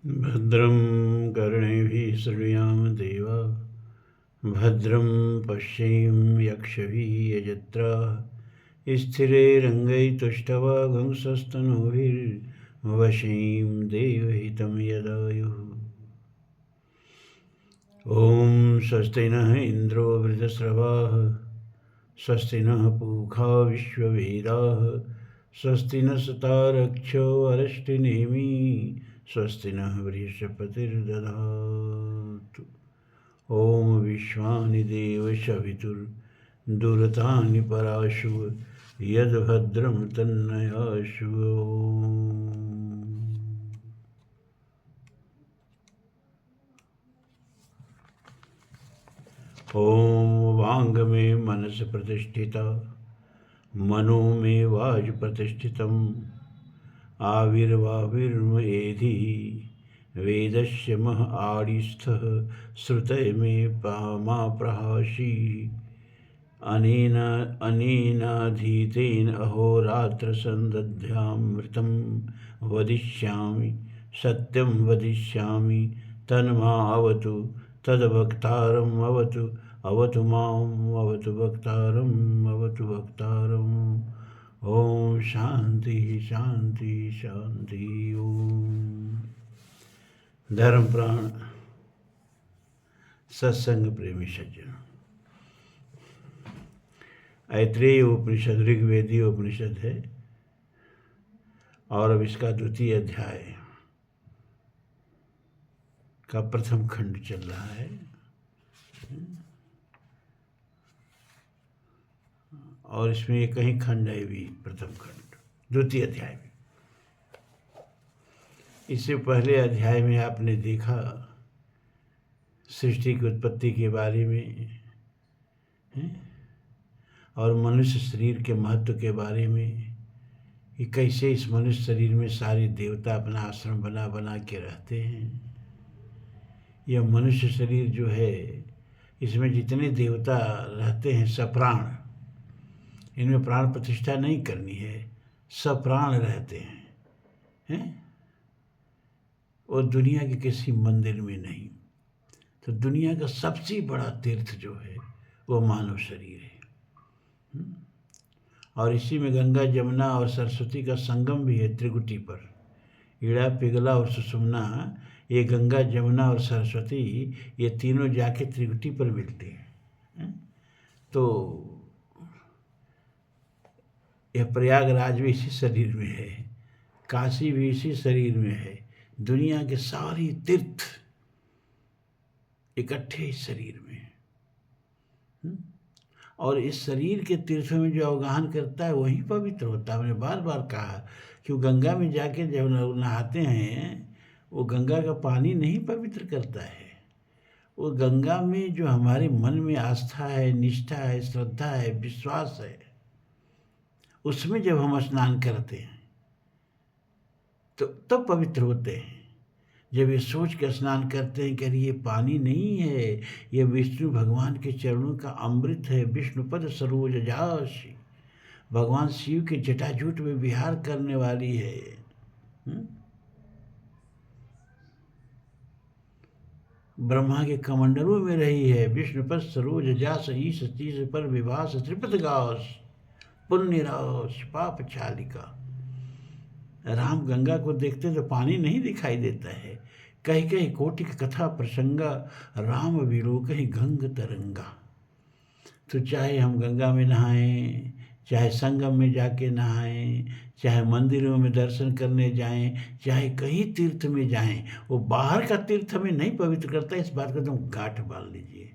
भद्रं कर्णेभिः शृणुयाम देवा भद्रं पश्येम यक्षभिः यजत्राः स्थिरैरङ्गैस्तुष्टवागंसस्तनूभिर्वशेम देवहितं यदायुः। ॐ स्वस्ति नः इन्द्रो वृद्धश्रवाः स्वस्ति नः पूषा विश्ववेदाः स्वस्ति नस्तारक्षो अरिष्टनेमि स्वस्ति नः बृहस्पतिर्दधातु। ॐ विश्वानि देव शवितुर्दुरतानि पराशुव यद्भद्रं तन्नयाशु। ॐ वांग में मनस प्रतिष्ठिता मनो में वाज प्रतिष्ठितम् आविर्वाविर्मयेधि वेदस्य मह आडिस्थः श्रुतय मे मा प्रहासी अनेनाधीतेन अहोरात्र संदध्यामृतं वदिष्यामि सत्यं वदिष्यामि तन्मावतु तद्भक्तारम् अवतु अवतु माम् अवतु भक्तारम् अवतु भक्तारम्। ओम शांति शांति शांति। ओम धर्म प्राण सत्संग प्रेमी सज्जन, ऐत्रेय उपनिषद ऋग्वेदीय उपनिषद है और अब इसका द्वितीय अध्याय का प्रथम खंड चल रहा है और इसमें एक ही खंड है भी प्रथम खंड द्वितीय अध्याय में। इससे पहले अध्याय में आपने देखा सृष्टि की उत्पत्ति के बारे में और मनुष्य शरीर के महत्व के बारे में कि कैसे इस मनुष्य शरीर में सारे देवता अपना आश्रम बना बना के रहते हैं। यह मनुष्य शरीर जो है इसमें जितने देवता रहते हैं सप्राण, इनमें प्राण प्रतिष्ठा नहीं करनी है, सप्राण रहते हैं और दुनिया के किसी मंदिर में नहीं। तो दुनिया का सबसे बड़ा तीर्थ जो है वो मानव शरीर है और इसी में गंगा जमुना और सरस्वती का संगम भी है त्रिकुटी पर। ईड़ा पिघला और सुषुम्ना, ये गंगा जमुना और सरस्वती ये तीनों जाके त्रिकुटी पर मिलते हैं। तो यह प्रयागराज भी इसी शरीर में है, काशी भी इसी शरीर में है, दुनिया के सारी तीर्थ इकट्ठे इस शरीर में है। और इस शरीर के तीर्थों में जो अवगाहन करता है वही पवित्र होता है। मैंने बार बार कहा कि वो गंगा में जाके जब नहाते हैं वो गंगा का पानी नहीं पवित्र करता है, वो गंगा में जो हमारे मन में आस्था है, निष्ठा है, श्रद्धा है, विश्वास है, उसमें जब हम स्नान करते हैं तो तब पवित्र होते हैं। जब ये सोच के स्नान करते हैं कि अरे ये पानी नहीं है, ये विष्णु भगवान के चरणों का अमृत है, विष्णुपद सरोज जासी, भगवान शिव के जटाजूट में विहार करने वाली है। ब्रह्मा के कमंडलों में रही है, विष्णुपद सरोज जास ईश तीस पर विभास त्रिपत गास पुण्य रास पाप चालिका। राम गंगा को देखते तो पानी नहीं दिखाई देता है, कहीं कहीं कोटिक कथा प्रसंगा राम विलोक ही गंग तरंगा। तो चाहे हम गंगा में नहाएं, चाहे संगम में जाके नहाएं, चाहे मंदिरों में दर्शन करने जाएं, चाहे कहीं तीर्थ में जाएं, वो बाहर का तीर्थ हमें नहीं पवित्र करता। इस बात को तुम गांठ बांध लीजिए।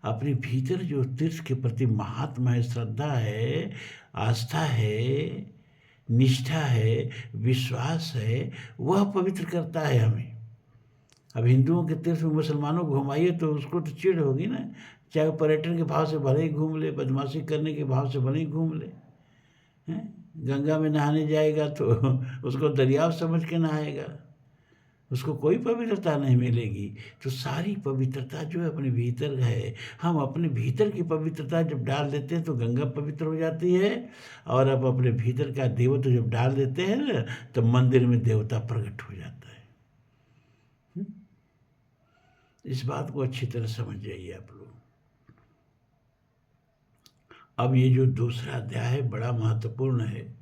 अपने भीतर जो तीर्थ के प्रति महात्मा है, श्रद्धा है, आस्था है, निष्ठा है, विश्वास है, वह पवित्र करता है हमें। अब हिंदुओं के तीर्थ में मुसलमानों को घुमाइए तो उसको तो चिढ़ होगी ना, चाहे पर्यटन के भाव से भले ही घूम ले, बदमाशी करने के भाव से भले ही घूम ले। गंगा में नहाने जाएगा तो उसको दरियाव समझ के नहाएगा, उसको कोई पवित्रता नहीं मिलेगी। तो सारी पवित्रता जो है अपने भीतर है। हम अपने भीतर की पवित्रता जब डाल देते हैं तो गंगा पवित्र हो जाती है, और अब अपने भीतर का देवत्व जब डाल देते हैं ना तो मंदिर में देवता प्रकट हो जाता है। इस बात को अच्छी तरह समझ जाइए आप लोग। अब ये जो दूसरा अध्याय है बड़ा महत्वपूर्ण है,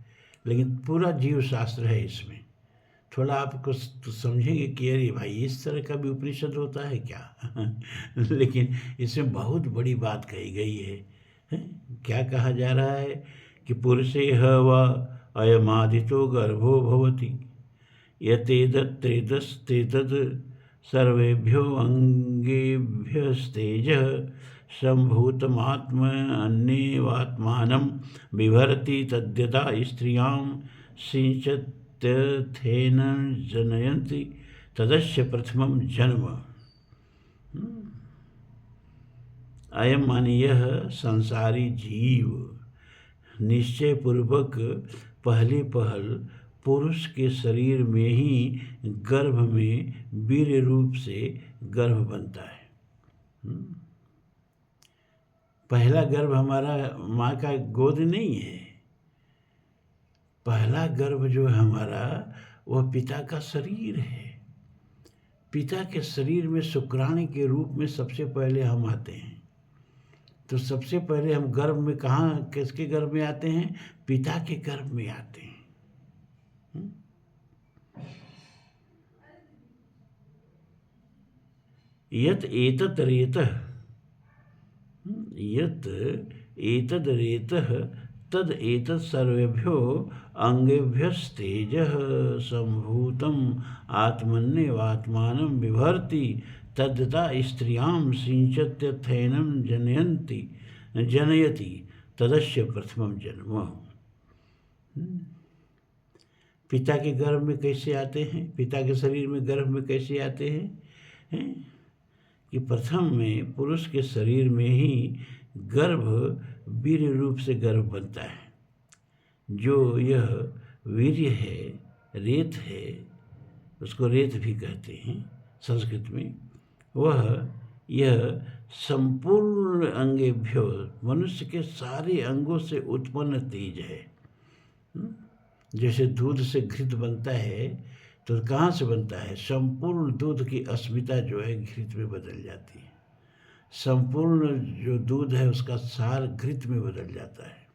लेकिन पूरा जीव शास्त्र है इसमें। थोड़ा आपको तो समझेंगे कि अरे भाई इस तरह का भी उपनिषद होता है क्या लेकिन इसमें बहुत बड़ी बात कही गई है, क्या कहा जा रहा है कि पुरुषे व अयमादितो गर्भो भवति यतेदत्तेदस्तेतद् सर्वेभ्यो अंगेभ्यस्तेजः सम्भूतमात्मन्येवात्मानं बिभर्ति तद्यथा स्त्रियां सिञ्चत्यथेन जनयन्ति तदस्य प्रथमं जन्म। अयम माने यह संसारी जीव निश्चय पूर्वक पहले पहल पुरुष के शरीर में ही गर्भ में वीर्य रूप से गर्भ बनता है। पहला गर्भ हमारा माँ का गोद नहीं है। पहला गर्भ जो है हमारा वह पिता का शरीर है। पिता के शरीर में शुक्राणु के रूप में सबसे पहले हम आते हैं। तो सबसे पहले हम गर्भ में कहाँ, किसके गर्भ में आते हैं? पिता के गर्भ में आते हैं। यत एतत् रेतः, यत एतद् रेतः तद एतत् सर्वेभ्यो अंगेभ्यस्तेजः सम्भूतम् आत्मन्येवात्मानं बिभर्ति तद्यथा स्त्रियां सिञ्चत्यथेनं जनयति तदस्य प्रथमं जन्म। पिता के गर्भ में कैसे आते हैं? पिता के शरीर में गर्भ में कैसे आते हैं? कि प्रथम में पुरुष के शरीर में ही गर्भ वीर्य रूप से गर्भ बनता है। जो यह वीर्य है, रेत है, उसको रेत भी कहते हैं संस्कृत में, वह यह संपूर्ण अंगेभ्यो, मनुष्य के सारे अंगों से उत्पन्न तेज है। जैसे दूध से घृत बनता है तो कहाँ से बनता है? संपूर्ण दूध की अस्मिता जो है घृत में बदल जाती है। संपूर्ण जो दूध है उसका सार घृत में बदल जाता है।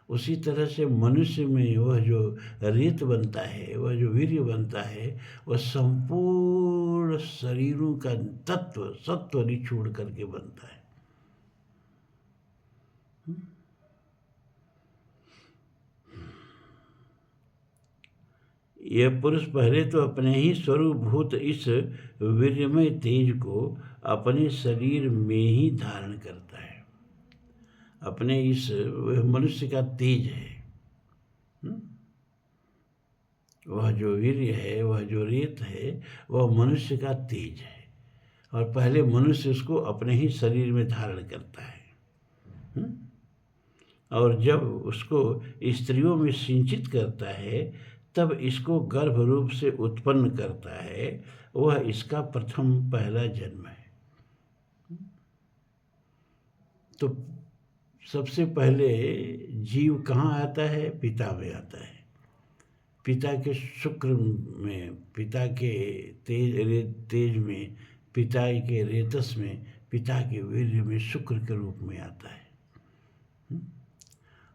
उसी तरह से मनुष्य में वह जो रेत बनता है, वह जो वीर्य बनता है, वह संपूर्ण शरीरों का तत्व सत्व निचोड़ करके बनता है। यह पुरुष पहले तो अपने ही स्वरूपभूत इस वीर्यमय तेज को अपने शरीर में ही धारण करता है। अपने इस मनुष्य का तेज है, वह जो वीर्य है, वह जो रेत है, वह मनुष्य का तेज है। और पहले मनुष्य उसको अपने ही शरीर में धारण करता है। और जब उसको स्त्रियों में सिंचित करता है तब इसको गर्भ रूप से उत्पन्न करता है। वह इसका प्रथम पहला जन्म है। तो सबसे पहले जीव कहाँ आता है? पिता में आता है। पिता के शुक्र में, पिता के तेज में, पिता के रेतस में, पिता के वीर्य में शुक्र के रूप में आता है।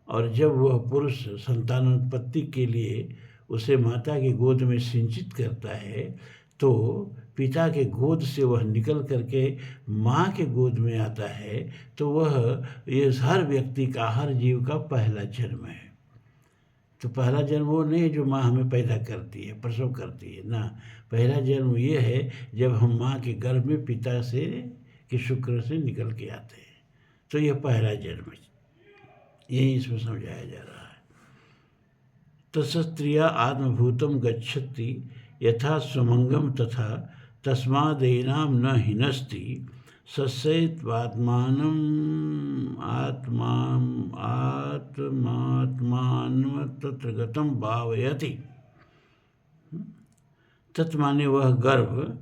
और जब वह पुरुष संतानोत्पत्ति के लिए उसे माता की गोद में सिंचित करता है तो पिता के गोद से वह निकल करके माँ के गोद में आता है। तो वह ये हर व्यक्ति का, हर जीव का पहला जन्म है। तो पहला जन्म वो नहीं जो माँ हमें पैदा करती है, प्रसव करती है ना। पहला जन्म ये है जब हम माँ के गर्भ में पिता से के शुक्र से निकल के आते हैं। तो यह पहला जन्म है, यही इसमें समझाया जा रहा है। तस्त्रिया आत्मभूतम गच्छति यथा स्वमंगम तथा तस्मादेनाम न हिनस्ति सस्यैत्वात्मानम् आत्मात्मात्मानं तत्र गतं भावयति। तत्माने वह गर्भ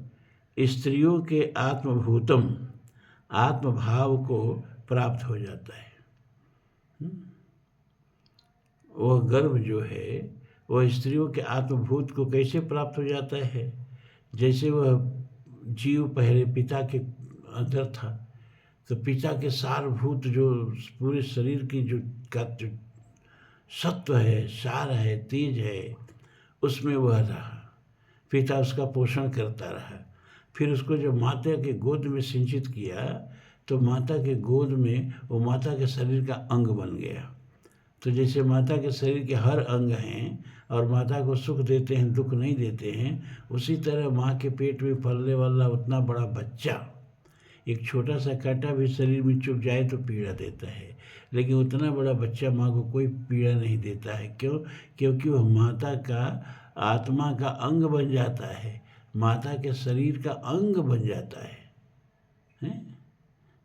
स्त्रियों के आत्मभूतम, आत्मभाव को प्राप्त हो जाता है। वह गर्भ जो है वह स्त्रियों के आत्मभूत को कैसे प्राप्त हो जाता है? जैसे वह जीव पहले पिता के अंदर था, तो पिता के सारभूत जो पूरे शरीर की जो सत्व है, सार है, तेज है, उसमें वह रहा। पिता उसका पोषण करता रहा। फिर उसको जब माता के गोद में सिंचित किया तो माता के गोद में वो माता के शरीर का अंग बन गया। तो जैसे माता के शरीर के हर अंग हैं और माता को सुख देते हैं, दुख नहीं देते हैं, उसी तरह माँ के पेट में पलने वाला उतना बड़ा बच्चा, एक छोटा सा कांटा भी शरीर में चुभ जाए तो पीड़ा देता है, लेकिन उतना बड़ा बच्चा माँ को कोई पीड़ा नहीं देता है। क्यों? क्योंकि वह माता का आत्मा का अंग बन जाता है, माता के शरीर का अंग बन जाता है?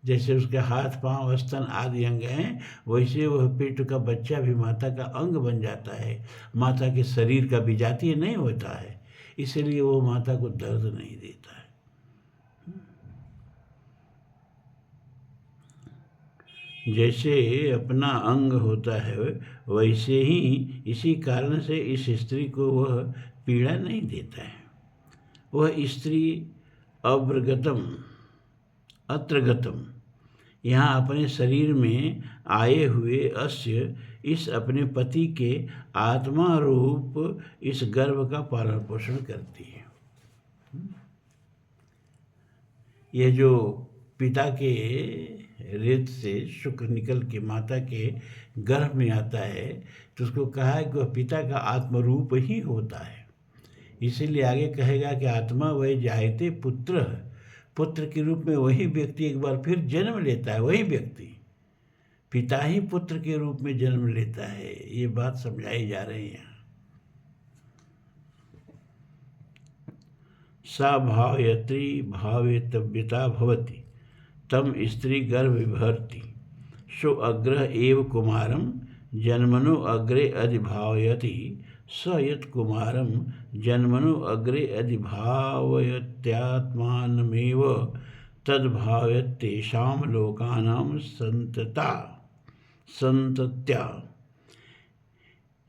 जैसे उसके हाथ पांव स्तन आदि अंग हैं, वैसे वह पेट का बच्चा भी माता का अंग बन जाता है, माता के शरीर का विजातीय नहीं होता है, इसलिए वो माता को दर्द नहीं देता है। जैसे अपना अंग होता है वैसे ही इसी कारण से इस स्त्री को वह पीड़ा नहीं देता है। वह स्त्री अव्रगतम अत्रगतम, यहाँ अपने शरीर में आए हुए अस्य इस अपने पति के आत्मा रूप इस गर्भ का पालन पोषण करती है। यह जो पिता के रेत से शुक्र निकल के माता के गर्भ में आता है तो उसको कहा है कि वह पिता का आत्मरूप ही होता है। इसीलिए आगे कहेगा कि आत्मा वह जायते पुत्र, पुत्र के रूप में वही व्यक्ति एक बार फिर जन्म लेता है। वही व्यक्ति पिता ही पुत्र के रूप में जन्म लेता है। ये बात समझाई जा रही है। सा भावयत्री भावेतव्यता भवति तम स्त्री गर्भ विभर्ति सो अग्रह एव कुमारम जन्मनो अग्रे अधिभावयति स यत् कुमारम जन्मनो अग्रे अधिभावयत्यात्मानमेव तद्भावयत्तेषां लोकानां संतत्या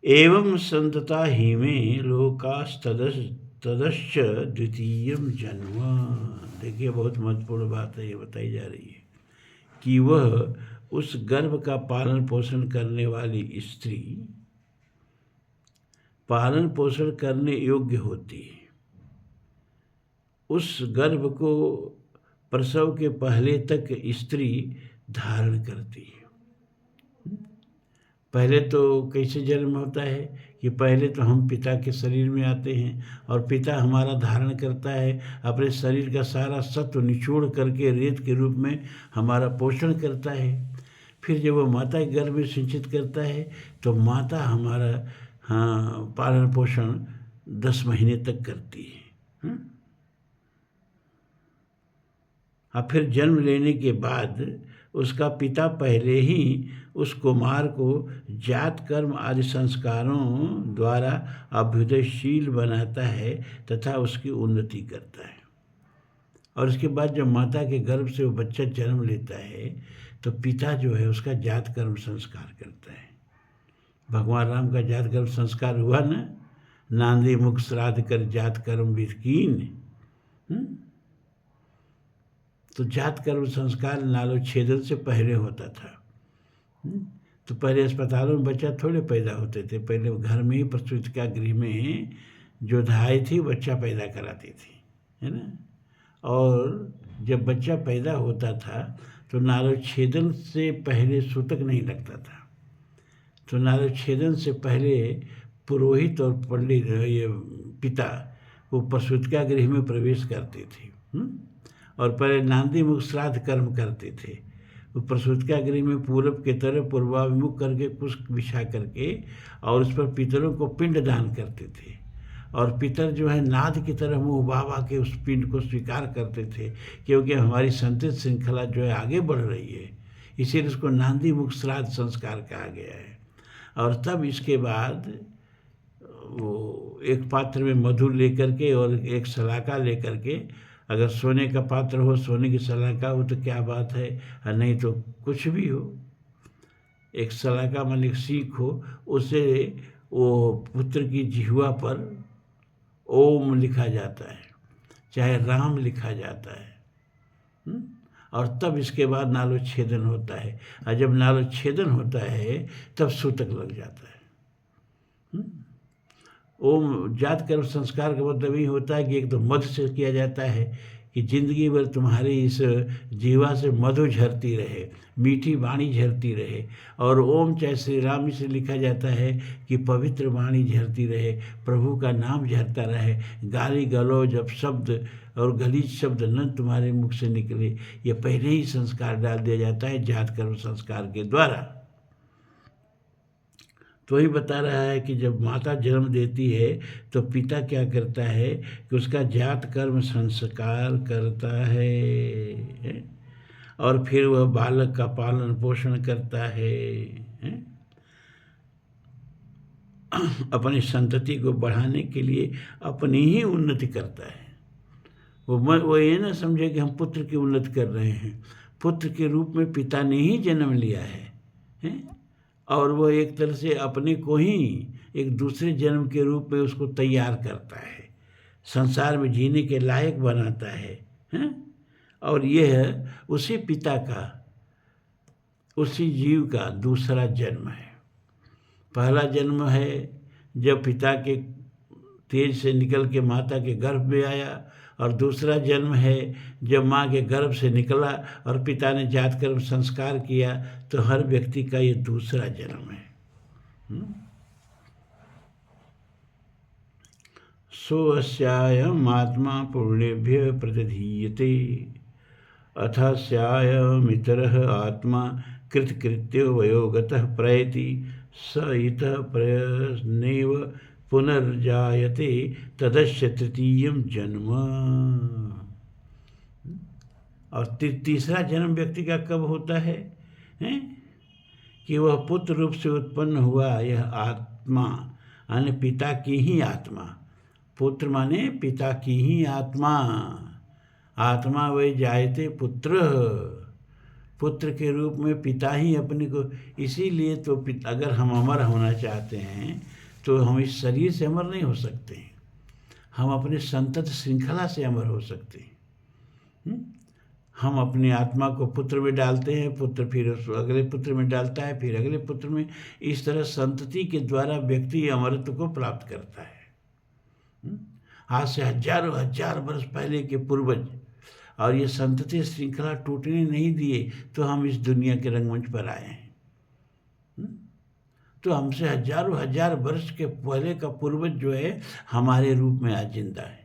एवं संतता ही में लोकास्तदश्च द्वितीयं जन्म। देखिए, बहुत महत्वपूर्ण बात है, ये बताई जा रही है कि वह उस गर्भ का पालन पोषण करने वाली स्त्री पालन पोषण करने योग्य होती है। उस गर्भ को प्रसव के पहले तक स्त्री धारण करती है। पहले तो कैसे जन्म होता है कि पहले तो हम पिता के शरीर में आते हैं और पिता हमारा धारण करता है, अपने शरीर का सारा सत्व निचोड़ करके रेत के रूप में हमारा पोषण करता है। फिर जब वो माता के गर्भ में सिंचित करता है तो माता हमारा पालन पोषण 10 महीने तक करती है। और फिर जन्म लेने के बाद उसका पिता पहले ही उस कुमार को जात कर्म आदि संस्कारों द्वारा अभ्युदयशील बनाता है तथा उसकी उन्नति करता है। और उसके बाद जब माता के गर्भ से वो बच्चा जन्म लेता है तो पिता जो है उसका जात कर्म संस्कार करता है। भगवान राम का जात कर्म संस्कार हुआ ना, नांदी मुख श्राद्ध कर जात कर्म विधि कीन। तो जात कर्म संस्कार नालो छेदन से पहले होता था। तो पहले अस्पतालों में बच्चा थोड़े पैदा होते थे, पहले घर में ही प्रसूतिका गृह में जो धाई थी बच्चा पैदा कराती थी, है ना। और जब बच्चा पैदा होता था तो नालो छेदन से पहले सूतक नहीं लगता था। तो नालो छेदन से पहले पुरोहित और पंडित ये पिता वो प्रसूतिका गृह में प्रवेश करते थे और पहले नांदी मुख श्राद्ध कर्म करते थे। वो प्रसूतिका गृह में पूरब के तरफ पूर्वाभिमुख करके पुष्प बिछा करके और उस पर पितरों को पिंड दान करते थे। और पितर जो है नाद की तरह मुँह बाबा के उस पिंड को स्वीकार करते थे, क्योंकि हमारी संतति श्रृंखला जो है आगे बढ़ रही है, इसीलिए उसको नांदी मुख श्राद्ध संस्कार कहा गया है। और तब इसके बाद वो एक पात्र में मधु लेकर के और एक सलाका लेकर के, अगर सोने का पात्र हो, सोने की सलाका हो तो क्या बात है, और नहीं तो कुछ भी हो, एक सलाका मतलब सीख हो, उसे वो पुत्र की जिह्वा पर ओम लिखा जाता है। चाहे राम लिखा जाता है। और तब इसके बाद नालो छेदन होता है, और जब नालो छेदन होता है तब सूतक लग जाता है। ओम जात कर्म संस्कार का मतलब यही होता है कि एक तो मधु से किया जाता है कि जिंदगी भर तुम्हारी इस जीवा से मधु झरती रहे, मीठी वाणी झरती रहे। और ओम चाहे श्री राम से लिखा जाता है कि पवित्र वाणी झरती रहे, प्रभु का नाम झरता रहे, गाली गलौज जब शब्द और गलीज शब्द न तुम्हारे मुख से निकले। ये पहले ही संस्कार डाल दिया जाता है जात कर्म संस्कार के द्वारा। तो ही बता रहा है कि जब माता जन्म देती है तो पिता क्या करता है कि उसका जात कर्म संस्कार करता है, और फिर वह बालक का पालन पोषण करता है। अपनी संतति को बढ़ाने के लिए अपनी ही उन्नति करता है। वो ये ना समझे कि हम पुत्र की उन्नति कर रहे हैं, पुत्र के रूप में पिता ने ही जन्म लिया है? और वो एक तरह से अपने को ही एक दूसरे जन्म के रूप में उसको तैयार करता है, संसार में जीने के लायक बनाता है? और ये है उसी पिता का, उसी जीव का दूसरा जन्म है। पहला जन्म है जब पिता के तेज से निकल के माता के गर्भ में आया, और दूसरा जन्म है जब माँ के गर्भ से निकला और पिता ने जात कर्म संस्कार किया। तो हर व्यक्ति का ये दूसरा जन्म है। सो अस्यायम् आत्मा पुण्येभ्य प्रतिधीयते, अथस्यायमितरः आत्मा कृतकृत्यो वयोगतः प्रयति, स इतः प्रयस्नेव पुनर्जायते तदस्य तृतीयं जन्म। और तीसरा जन्म व्यक्ति का कब होता है? कि वह पुत्र रूप से उत्पन्न हुआ यह आत्मा, यानी पिता की ही आत्मा। पुत्र माने पिता की ही आत्मा। आत्मा वही जायते पुत्र, पुत्र के रूप में पिता ही अपने को। इसीलिए तो अगर हम अमर होना चाहते हैं तो हम इस शरीर से अमर नहीं हो सकते, हम अपने संतत श्रृंखला से अमर हो सकते हैं। हम अपनी आत्मा को पुत्र में डालते हैं, पुत्र फिर उस अगले पुत्र में डालता है, फिर अगले पुत्र में। इस तरह संतति के द्वारा व्यक्ति अमरत्व को प्राप्त करता है। आज से हजारों हजार वर्ष पहले के पूर्वज, और ये संतति श्रृंखला टूटने नहीं दिए तो हम इस दुनिया के रंगमंच पर आए हैं। तो हमसे हजारों हजार वर्ष के पहले का पूर्वज जो है हमारे रूप में आज जिंदा है।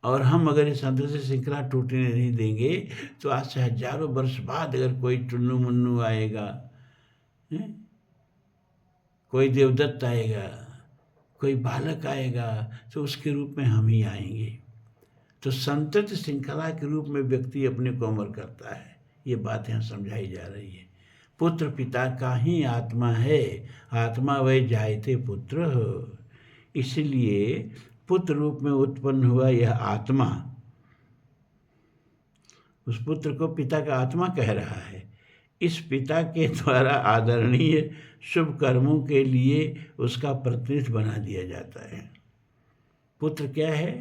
और हम अगर इस संतति श्रृंखला टूटने नहीं देंगे तो आज से हजारों वर्ष बाद अगर कोई टुन्नू मुन्नू आएगा, कोई देवदत्त आएगा, कोई बालक आएगा, तो उसके रूप में हम ही आएंगे। तो संतति श्रृंखला के रूप में व्यक्ति अपने को अमर करता है। ये बात यहाँ समझाई जा रही है। पुत्र पिता का ही आत्मा है, आत्मा वही जायते पुत्र हो। इसलिए पुत्र रूप में उत्पन्न हुआ यह आत्मा, उस पुत्र को पिता का आत्मा कह रहा है। इस पिता के द्वारा आदरणीय शुभ कर्मों के लिए उसका प्रतिनिधि बना दिया जाता है। पुत्र क्या है?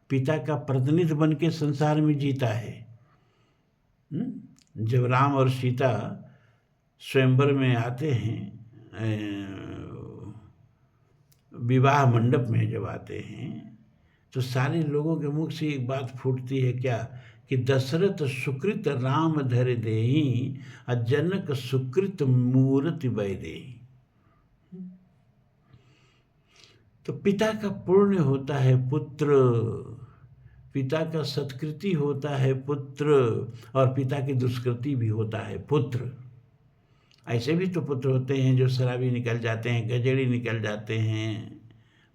पिता का प्रतिनिधि बन के संसार में जीता है। जब राम और सीता स्वयंवर में आते हैं, विवाह मंडप में जब आते हैं, तो सारे लोगों के मुख से एक बात फूटती है, क्या? कि दशरथ सुकृत राम धर देहि, जनक सुकृत मूर्ति वै देहि। तो पिता का पुण्य होता है पुत्र, पिता का सत्कृति होता है पुत्र, और पिता की दुष्कृति भी होता है पुत्र। ऐसे भी तो पुत्र होते हैं जो शराबी निकल जाते हैं, गजेड़ी निकल जाते हैं,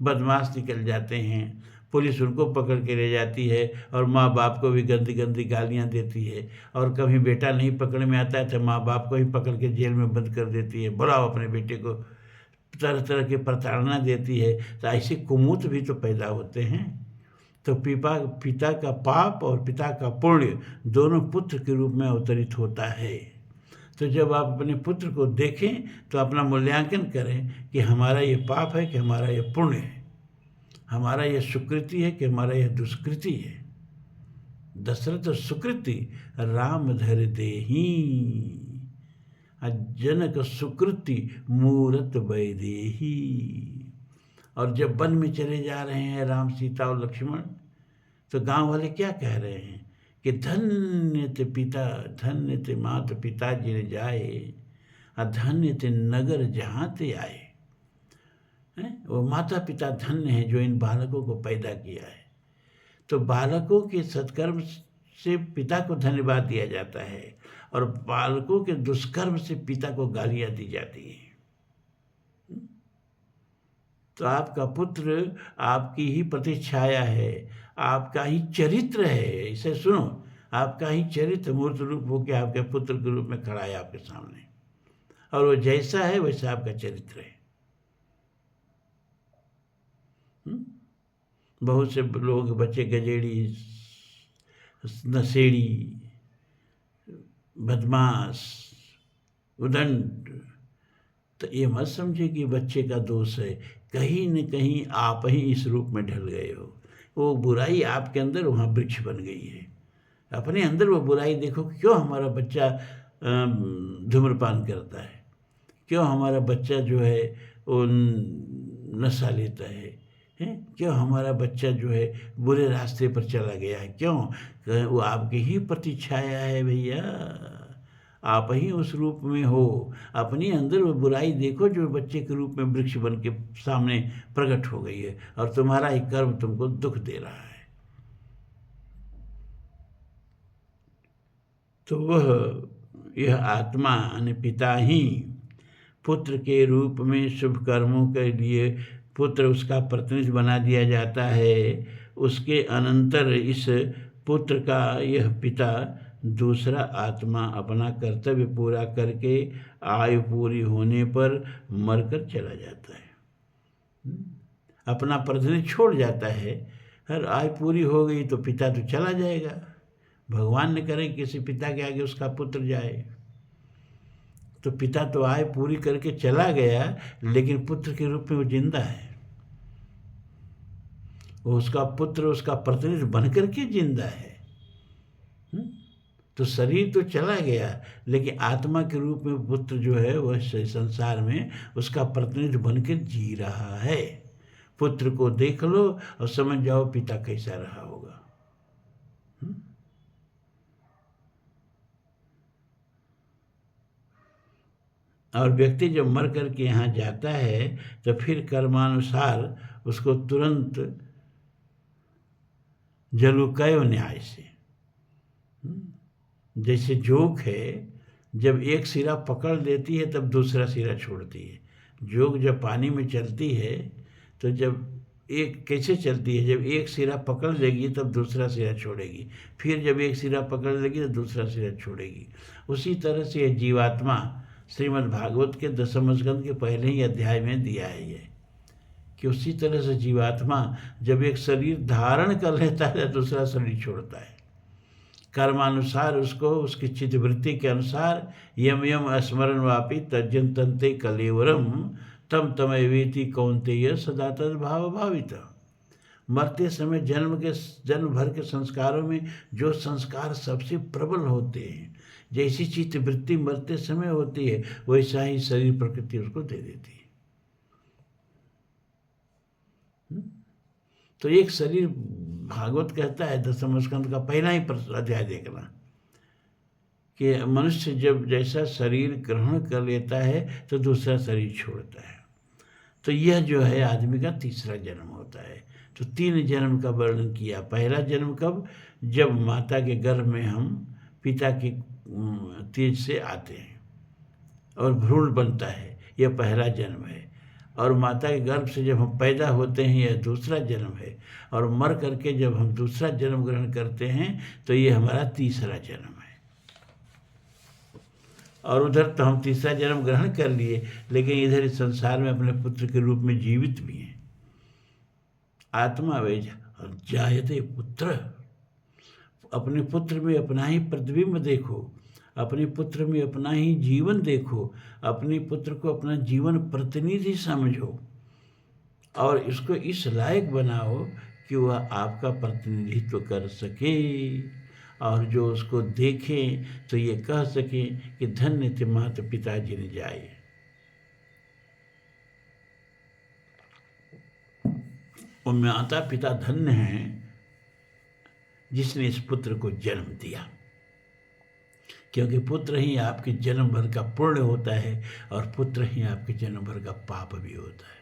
बदमाश निकल जाते हैं, पुलिस उनको पकड़ के ले जाती है और माँ बाप को भी गंदी गंदी गालियाँ देती है। और कभी बेटा नहीं पकड़ में आता है तो माँ बाप को ही पकड़ के जेल में बंद कर देती है, बुलाओ अपने बेटे को, तरह तरह की प्रताड़ना देती है। तो ऐसे कुमूत भी तो पैदा होते हैं। तो पिता का पाप और पिता का पुण्य दोनों पुत्र के रूप में अवतरित होता है। तो जब आप अपने पुत्र को देखें तो अपना मूल्यांकन करें कि हमारा ये पाप है कि हमारा ये पुण्य है। हमारा यह सुकृति है कि हमारा यह दुष्कृति है। दशरथ सुकृति राम धर देही, जनक सुकृति मूरत वैदेही। और जब वन में चले जा रहे हैं राम सीता और लक्ष्मण, तो गांव वाले क्या कह रहे हैं कि धन्य ते पिता, धन्य ते मात पिता जिन जाए, धन्य ते नगर जहाँ ते आए। वो माता पिता धन्य हैं जो इन बालकों को पैदा किया है। तो बालकों के सत्कर्म से पिता को धन्यवाद दिया जाता है और बालकों के दुष्कर्म से पिता को गालियां दी जाती हैं। तो आपका पुत्र आपकी ही प्रतिछाया है, आपका ही चरित्र है। इसे सुनो, आपका ही चरित्र मूर्त रूप होकर आपके पुत्र के रूप में खड़ा है आपके सामने, और वो जैसा है वैसा आपका चरित्र है। बहुत से लोगों के बच्चे गजेड़ी, नशेड़ी, बदमाश, उदंड, तो ये मत समझे कि बच्चे का दोष है। कहीं न कहीं आप ही इस रूप में ढल गए हो। वो बुराई आपके अंदर वहाँ वृक्ष बन गई है। अपने अंदर वो बुराई देखो, क्यों हमारा बच्चा धूम्रपान करता है, क्यों हमारा बच्चा जो है वो नशा लेता है, क्यों हमारा बच्चा जो है बुरे रास्ते पर चला गया है, क्यों? वो आपकी ही प्रतिछाया है भैया, आप ही उस रूप में हो। अपने अंदर वो बुराई देखो जो बच्चे के रूप में वृक्ष बन के सामने प्रकट हो गई है, और तुम्हारा ही कर्म तुमको दुख दे रहा है। तो वह यह आत्मा यानी पिता ही पुत्र के रूप में शुभ कर्मों के लिए पुत्र उसका प्रतिनिधि बना दिया जाता है। उसके अनंतर इस पुत्र का यह पिता दूसरा आत्मा अपना कर्तव्य पूरा करके आयु पूरी होने पर मरकर चला जाता है, अपना प्रतिनिधि छोड़ जाता है। हर आयु पूरी हो गई तो पिता तो चला जाएगा। भगवान ने करे किसी पिता के आगे उसका पुत्र जाए, तो पिता तो आयु पूरी करके चला गया, लेकिन पुत्र के रूप में वो जिंदा है। वो उसका पुत्र उसका प्रतिनिधि बन करके जिंदा है। तो शरीर तो चला गया, लेकिन आत्मा के रूप में पुत्र जो है वह संसार में उसका प्रतिनिधि बनकर जी रहा है। पुत्र को देख लो और समझ जाओ पिता कैसा रहा होगा। और व्यक्ति जब मर करके यहाँ जाता है तो फिर कर्मानुसार उसको तुरंत जलुकय न्याय से, जैसे जोक है, जब एक सिरा पकड़ लेती है तब दूसरा सिरा छोड़ती है। जोक जब पानी में चलती है तो जब एक कैसे चलती है, जब एक सिरा पकड़ लेगी तब दूसरा सिरा छोड़ेगी, फिर जब एक सिरा पकड़ लेगी तो दूसरा सिरा छोड़ेगी। उसी तरह से यह जीवात्मा श्रीमद् भागवत के 10वें स्कंद के पहले ही अध्याय में दिया है ये, कि उसी तरह से जीवात्मा जब एक शरीर धारण कर लेता है तो दूसरा शरीर छोड़ता है। कर्मानुसार उसको उसकी चित्तवृत्ति के अनुसार यम यम स्मरण वापी तज्जन तंते कलेवरम तम तमयवेति कौन्तेय सदा तद्भाव भावित। मरते समय जन्म भर के संस्कारों में जो संस्कार सबसे प्रबल होते हैं, जैसी चित्तवृत्ति मरते समय होती है वैसा ही शरीर प्रकृति उसको दे देती है। तो एक शरीर, भागवत कहता है 10वें स्कंद का पहला ही अध्याय देखना, कि मनुष्य जब जैसा शरीर ग्रहण कर लेता है तो दूसरा शरीर छोड़ता है। तो यह जो है आदमी का तीसरा जन्म होता है। तो 3 जन्म का वर्णन किया। पहला जन्म कब? जब माता के गर्भ में हम पिता के तेज से आते हैं और भ्रूण बनता है, यह पहला जन्म है। और माता के गर्भ से जब हम पैदा होते हैं यह दूसरा जन्म है। और मर करके जब हम दूसरा जन्म ग्रहण करते हैं तो ये हमारा तीसरा जन्म है। और उधर तो हम तीसरा जन्म ग्रहण कर लिए, लेकिन इधर इस संसार में अपने पुत्र के रूप में जीवित भी हैं। आत्मा वे जायते पुत्र, अपने पुत्र में अपना ही प्रतिबिंब देखो, अपने पुत्र में अपना ही जीवन देखो, अपने पुत्र को अपना जीवन प्रतिनिधि समझो। और इसको इस लायक बनाओ कि वह आपका प्रतिनिधित्व कर सके, और जो उसको देखें तो ये कह सकें कि धन्य थे माता पिताजी ने जाए। वो माता पिता धन्य हैं जिसने इस पुत्र को जन्म दिया, क्योंकि पुत्र ही आपके जन्म भर का पुण्य होता है और पुत्र ही आपके जन्म भर का पाप भी होता है।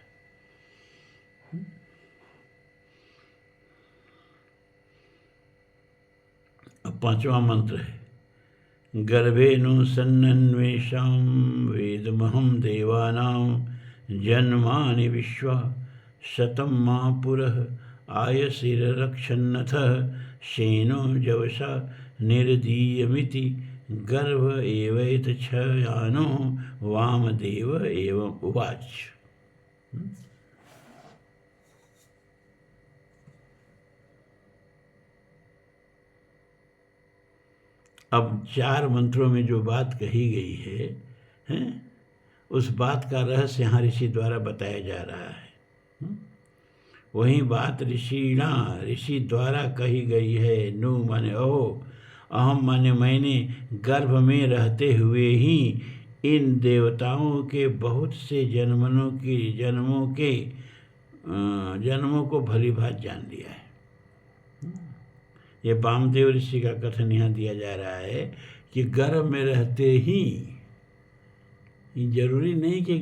अब 5वां मंत्र है, गर्भेनु सन्नन्वेषां वेदमहं देवानां जन्मानि विश्वा शतं मा पुरः आयसिररक्षन्नथ शेनो जवसा निर्दीयमिति गर्भ एवैतच्छयानो वामदेव एवं उवाच। अब 4 मंत्रों में जो बात कही गई है, उस बात का रहस्य यहाँ ऋषि द्वारा बताया जा रहा है। वही बात ऋषि द्वारा कही गई है। नु माने ओहो, अहम माने मैंने गर्भ में रहते हुए ही इन देवताओं के बहुत से जन्मों को भली भांति जान लिया है। ये वामदेव ऋषि का कथन यहाँ दिया जा रहा है कि गर्भ में रहते ही, जरूरी नहीं कि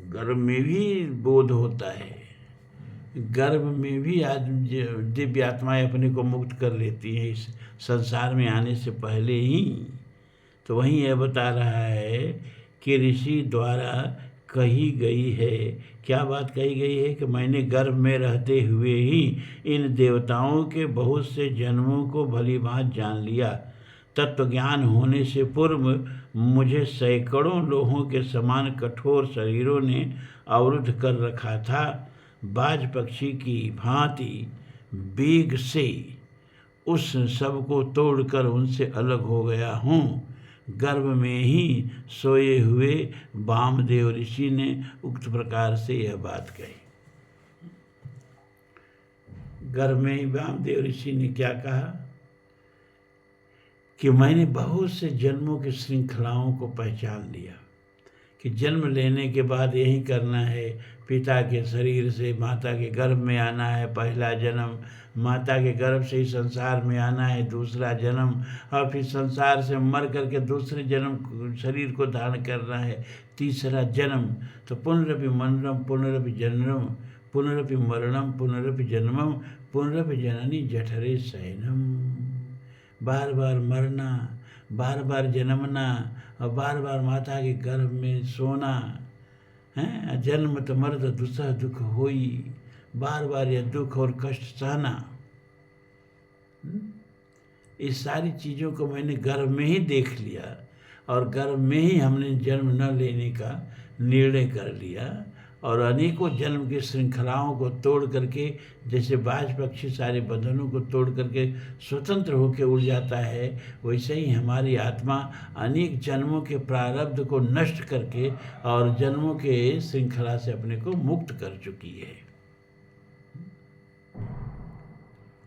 गर्भ में भी बोध होता है, गर्भ में भी आज दिव्य आत्माएं अपने को मुक्त कर लेती हैं इस संसार में आने से पहले ही। तो वहीं यह बता रहा है कि ऋषि द्वारा कही गई है। क्या बात कही गई है कि मैंने गर्भ में रहते हुए ही इन देवताओं के बहुत से जन्मों को भली भांति जान लिया। तत्व ज्ञान होने से पूर्व मुझे सैकड़ों लोहों के समान कठोर शरीरों ने अवरुद्ध कर रखा था। बाज पक्षी की भांति वेग से उस सब को तोड़कर उनसे अलग हो गया हूँ। गर्भ में ही सोए हुए वामदेव ऋषि ने उक्त प्रकार से यह बात कही। गर्भ में ही वामदेव ऋषि ने क्या कहा कि मैंने बहुत से जन्मों की श्रृंखलाओं को पहचान लिया कि जन्म लेने के बाद यही करना है, पिता के शरीर से माता के गर्भ में आना है, पहला जन्म, माता के गर्भ से ही संसार में आना है, दूसरा जन्म, और फिर संसार से मर करके दूसरे जन्म शरीर को धारण करना है, तीसरा जन्म। तो पुनरपि मननम पुनरपि जन्मम पुनरपि मरणम पुनरपि जन्मम पुनरपि जननी जठरे शयनम। बार बार मरना, बार बार जन्मना और बार बार माता के गर्भ में सोना है। जन्म तो मर्द दुसह दुख होई, बार बार यह दुख और कष्ट सहना। इस सारी चीज़ों को मैंने गर्भ में ही देख लिया और गर्भ में ही हमने जन्म न लेने का निर्णय कर लिया और अनेकों जन्म की श्रृंखलाओं को तोड़ करके, जैसे बाज पक्षी सारे बंधनों को तोड़ करके स्वतंत्र होकर उड़ जाता है, वैसे ही हमारी आत्मा अनेक जन्मों के प्रारब्ध को नष्ट करके और जन्मों के श्रृंखला से अपने को मुक्त कर चुकी है।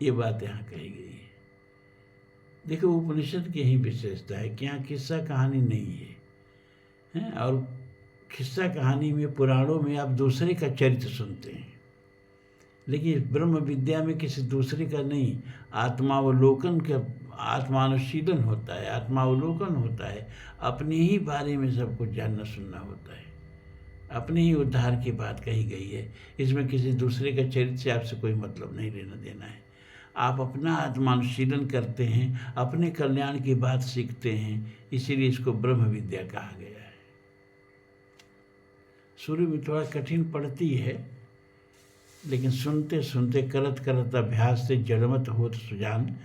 ये बात यहाँ कही गई है। देखो, उपनिषद की ही विशेषता है कि यहाँ किस्सा कहानी नहीं है, और किस्सा कहानी में, पुराणों में आप दूसरे का चरित्र सुनते हैं, लेकिन ब्रह्म विद्या में किसी दूसरे का नहीं, आत्मावलोकन का आत्मानुशीलन होता है, आत्मावलोकन होता है। अपने ही बारे में सब कुछ जानना सुनना होता है, अपने ही उद्धार की बात कही गई है। इसमें किसी दूसरे का चरित्र से आपसे कोई मतलब नहीं लेना देना है। आप अपना आत्मानुशीलन करते हैं, अपने कल्याण की बात सीखते हैं, इसीलिए इसको ब्रह्म विद्या कहा गया है। शुरू में थोड़ा कठिन पड़ती है, लेकिन सुनते सुनते, करत करत अभ्यास से जड़मत होत सुजान,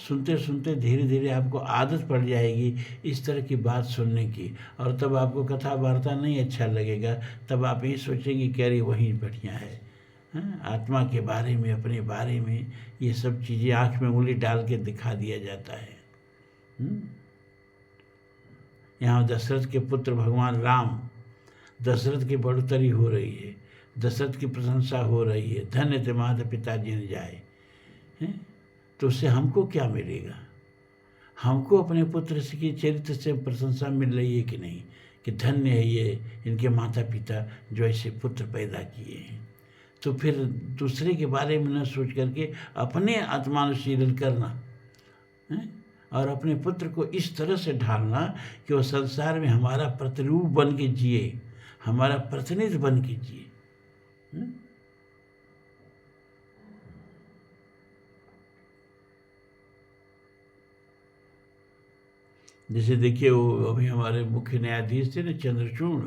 सुनते सुनते धीरे धीरे आपको आदत पड़ जाएगी इस तरह की बात सुनने की, और तब आपको कथा वार्ता नहीं अच्छा लगेगा। तब आप यही सोचेंगे कि अरे वही बढ़िया है। आत्मा के बारे में, अपने बारे में ये सब चीज़ें आँख में उंगली डाल के दिखा दिया जाता है। यहाँ दशरथ के पुत्र भगवान राम, दशरथ की बढ़ोतरी हो रही है, दशरथ की प्रशंसा हो रही है, धन्य थे माता पिता जिन जाए, हैं? तो उससे हमको क्या मिलेगा? हमको अपने पुत्र के चरित्र से प्रशंसा मिल रही है कि नहीं, कि धन्य है ये इनके माता पिता जो ऐसे पुत्र पैदा किए हैं। तो फिर दूसरे के बारे में न सोच करके अपने आत्मानुशीलन करना है, और अपने पुत्र को इस तरह से ढालना कि वो संसार में हमारा प्रतिरूप बन के जिए, हमारा प्रतिनिधि बन के जिए। जैसे देखिए, वो अभी हमारे मुख्य न्यायाधीश थे ना, चंद्रचूड़,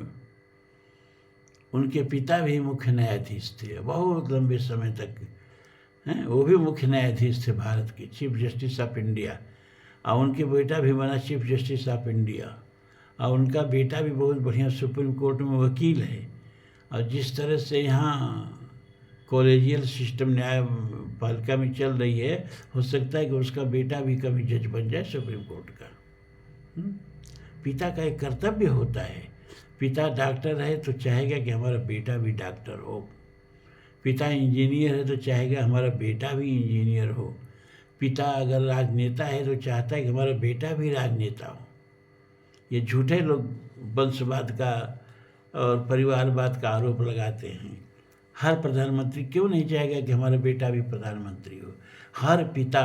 उनके पिता भी मुख्य न्यायाधीश थे बहुत लंबे समय तक, हैं? वो भी मुख्य न्यायाधीश थे भारत के, चीफ जस्टिस ऑफ इंडिया। और उनके बेटा भी बना चीफ जस्टिस ऑफ इंडिया, और उनका बेटा भी बहुत बढ़िया सुप्रीम कोर्ट में वकील है। और जिस तरह से यहाँ कॉलेजियल सिस्टम न्यायपालिका में चल रही है, हो सकता है कि उसका बेटा भी कभी जज बन जाए सुप्रीम कोर्ट का। पिता का एक कर्तव्य होता है, पिता डॉक्टर है तो चाहेगा कि हमारा बेटा भी डॉक्टर हो, पिता इंजीनियर है तो चाहेगा हमारा बेटा भी इंजीनियर हो, पिता अगर राजनेता है तो चाहता है कि हमारा बेटा भी राजनेता हो। ये झूठे लोग वंशवाद का और परिवारवाद का आरोप लगाते हैं। हर प्रधानमंत्री क्यों नहीं चाहेगा कि हमारा बेटा भी प्रधानमंत्री हो? हर पिता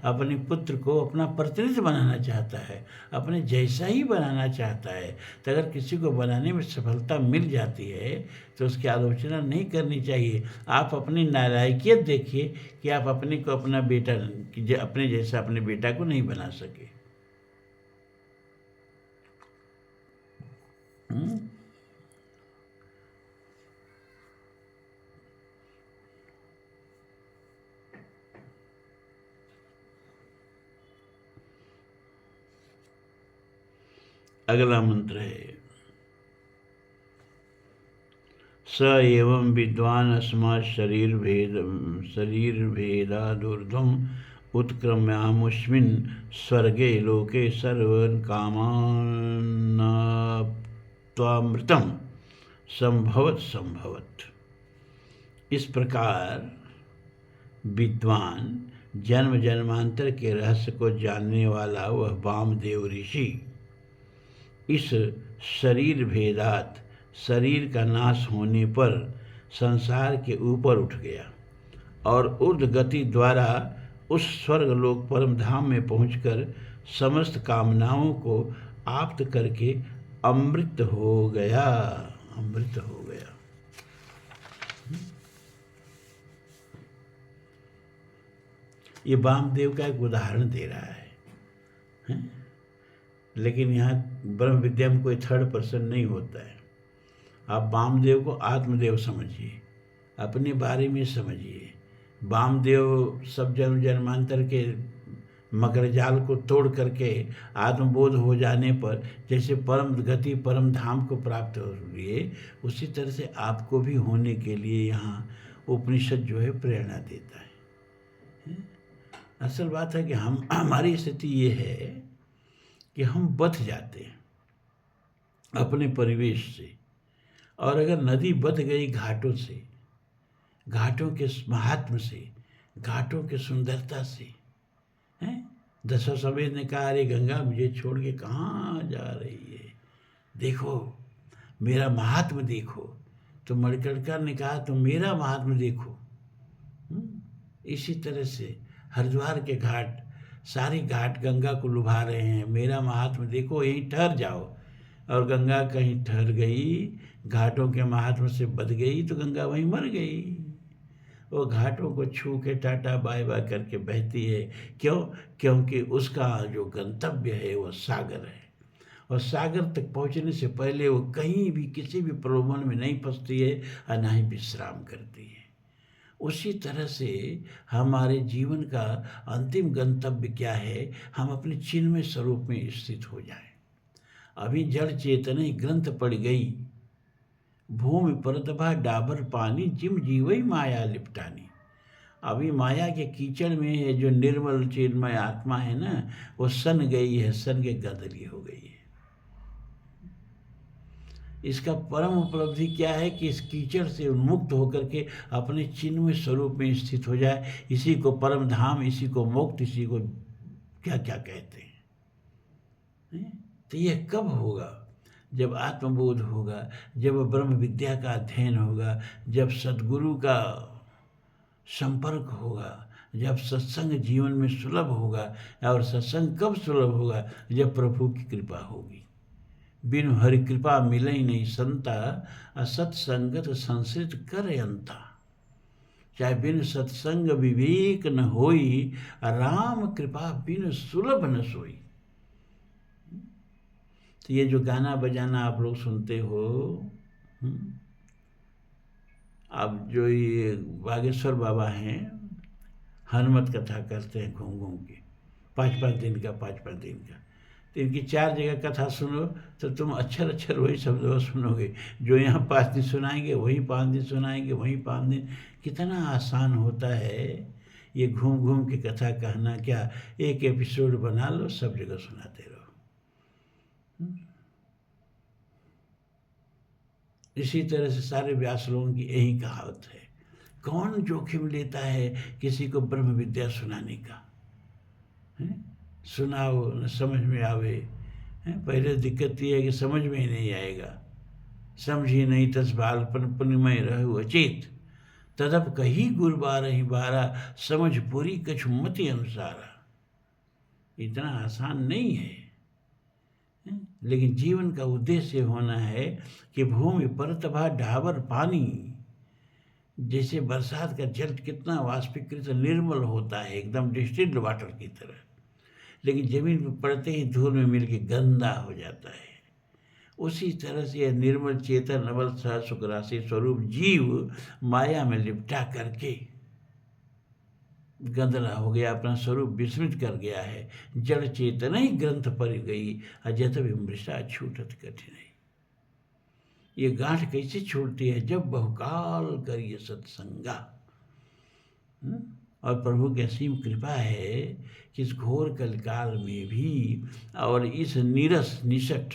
अपने पुत्र को अपना प्रतिनिधि बनाना चाहता है, अपने जैसा ही बनाना चाहता है। तो अगर किसी को बनाने में सफलता मिल जाती है तो उसकी आलोचना नहीं करनी चाहिए। आप अपनी नालायकियत देखिए कि आप अपने को अपना बेटा, अपने जैसा अपने बेटा को नहीं बना सके। अगला मंत्र है, स एवं विद्वान अस्मात् शरीर भेदादूर्ध्वम् उत्क्रम्यामुष्मिन् स्वर्गे लोके सर्वान् कामान्नाप्त्वामृतं संभवत। इस प्रकार विद्वान जन्म जन्मांतर के रहस्य को जानने वाला वह वामदेव ऋषि इस शरीर भेदात, शरीर का नाश होने पर संसार के ऊपर उठ गया और ऊर्ध्व गति द्वारा उस स्वर्गलोक परम धाम में पहुंचकर समस्त कामनाओं को आप्त करके अमृत हो गया। अमृत हो गया। ये वामदेव का एक उदाहरण दे रहा है? लेकिन यहाँ ब्रह्म विद्या में कोई थर्ड पर्सन नहीं होता है। आप वामदेव को आत्मदेव समझिए, अपने बारे में समझिए। वामदेव सब जन्म जन्मांतर के मकरजाल को तोड़ करके आत्मबोध हो जाने पर जैसे परम गति परम धाम को प्राप्त हो रही है, उसी तरह से आपको भी होने के लिए यहाँ उपनिषद जो है प्रेरणा देता है। असल बात है कि हमारी स्थिति ये है कि हम बच जाते हैं अपने परिवेश से, और अगर नदी बच गई घाटों से, घाटों के महात्म से, घाटों के सुंदरता से, हैं? दशाश्वमेध ने कहा, अरे गंगा मुझे छोड़ के कहाँ जा रही है, देखो मेरा महात्म देखो। तो मणिकर्णिका ने कहा, तो मेरा महात्म देखो। इसी तरह से हरिद्वार के घाट, सारी घाट गंगा को लुभा रहे हैं, मेरा महात्म देखो, यहीं ठहर जाओ। और गंगा कहीं ठहर गई, घाटों के महात्म से बच गई तो गंगा वहीं मर गई। वो घाटों को छू के टाटा बाय बाय करके बहती है। क्यों? क्योंकि उसका जो गंतव्य है वो सागर है, और सागर तक पहुंचने से पहले वो कहीं भी किसी भी प्रलोभन में नहीं फंसती है और ना ही विश्राम करती है। उसी तरह से हमारे जीवन का अंतिम गंतव्य क्या है? हम अपने चिन्मय स्वरूप में स्थित हो जाएं। अभी जड़ चेतन ग्रंथ पड़ गई, भूमि परतभा डाबर पानी, जिम जीवई माया लिपटानी। अभी माया के कीचड़ में ये जो निर्मल चिन्मय आत्मा है ना, वो सन गई है, सन के गदली हो गई है। इसका परम उपलब्धि क्या है कि इस कीचड़ से उन्मुक्त होकर के अपने चिन्मय स्वरूप में स्थित हो जाए। इसी को परम धाम, इसी को मोक्ष, इसी को क्या क्या कहते हैं। तो यह कब होगा? जब आत्मबोध होगा, जब ब्रह्म विद्या का अध्ययन होगा, जब सद्गुरु का संपर्क होगा, जब सत्संग जीवन में सुलभ होगा। और सत्संग कब सुलभ होगा? जब प्रभु की कृपा होगी। बिनु हरि कृपा मिले नहीं संता, असत्संगत संसृत कर अंता। चाहे बिन सत्संग विवेक न होई, राम कृपा बिन सुलभ न सोई। तो ये जो गाना बजाना आप लोग सुनते हो, अब जो ये बागेश्वर बाबा हैं, हनुमत कथा करते हैं घूम घूम के, 5-5 दिन का, 5-5 दिन का। तो इनकी 4 जगह कथा सुनो तो तुम अक्षर अक्षर वही शब्द सुनोगे। जो यहाँ 5 दिन सुनाएंगे वहीं 5 दिन सुनाएंगे, वहीं 5 दिन। कितना आसान होता है ये घूम घूम के कथा कहना। क्या एक एपिसोड बना लो, सब जगह सुनाते रहो। इसी तरह से सारे व्यास लोगों की यही कहावत है। कौन जोखिम लेता है किसी को ब्रह्म विद्या सुनाने का? सुनाओ न समझ में आवे। पहले दिक्कत ये है कि समझ में ही नहीं आएगा। समझी नहीं तस बालपन पुण्यमय रहु अचेत, तदप कही गुर बारहि बारा, समझ पूरी कछु मति अनुसारा। इतना आसान नहीं है। लेकिन जीवन का उद्देश्य होना है कि भूमि पर तभा ढाबर पानी, जैसे बरसात का जल कितना वाष्पीकृत निर्मल होता है, एकदम डिस्टिल्ड वाटर की तरह, लेकिन जमीन पर पड़ते ही धूल में मिलके गंदा हो जाता है। उसी तरह से यह निर्मल चेतन नवल सह सुखराशि स्वरूप जीव माया में लिपटा करके गंदला हो गया, अपना स्वरूप विस्मृत कर गया है। जड़ चेतना ही ग्रंथ पर गई, अजत विमृषा छूटत कठिनाई। ये गांठ कैसे छूटती है? जब बहुकाल करिए सत्संगा। और प्रभु की असीम कृपा है कि इस घोर कलकाल में भी और इस नीरस निषट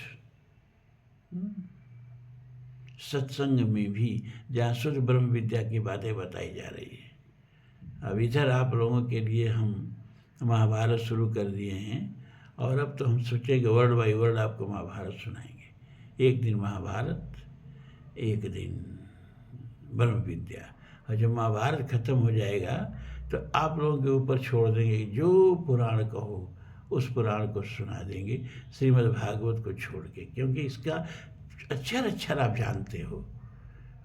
सत्संग में भी, जहाँ शुद्ध ब्रह्म विद्या की बातें बताई जा रही है। अब इधर आप लोगों के लिए हम महाभारत शुरू कर दिए हैं, और अब तो हम सोचेंगे वर्ड बाय वर्ड आपको महाभारत सुनाएंगे। एक दिन महाभारत, एक दिन ब्रह्म विद्या। और जब महाभारत खत्म हो जाएगा तो आप लोगों के ऊपर छोड़ देंगे, जो पुराण कहो उस पुराण को सुना देंगे, श्रीमद् भागवत को छोड़ के। क्योंकि इसका अक्षर अक्षर आप जानते हो,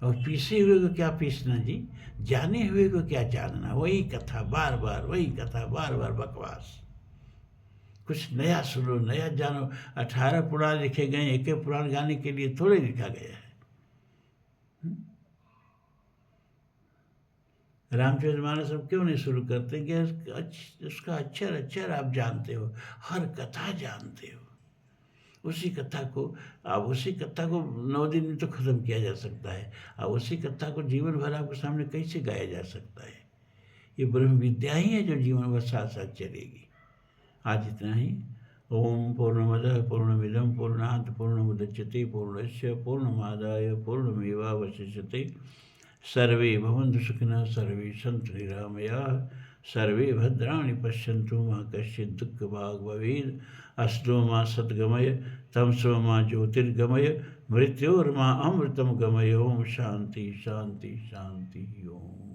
और पीसे हुए को क्या पीसना जी, जाने हुए को क्या जानना। वही कथा बार बार, वही कथा बार बार बकवास। कुछ नया सुनो, नया जानो। 18 पुराण लिखे गए, एक एक पुराण गाने के लिए थोड़े लिखा गया है। रामचरितमानस अब क्यों नहीं शुरू करते कि उसका अक्षर अक्षर आप जानते हो, हर कथा जानते हो। उसी कथा को 9 दिन में तो ख़त्म किया जा सकता है। अब उसी कथा को जीवन भर आपके सामने कैसे गाया जा सकता है? ये ब्रह्म विद्या ही है जो जीवन भर साथ साथ चलेगी। आज इतना ही। ओम पूर्णमदः पूर्णमिदं पूर्णात् पूर्णमुदच्यते पूर्णस्य पूर्णमादाय पूर्णमेवावशिष्यते। सर्वे भवन्तु सुखिनः, सर्वे सन्तु निरामयाः, सर्वे भद्राणि पश्यन्तु मा कश्चित् दुःखभाग् भवेत्। अस्तु मा सद्गमय, तमसो मा ज्योतिर्गमय, मृत्योर्मा अमृतं गमय। ओम शांति शांति शांति ओम।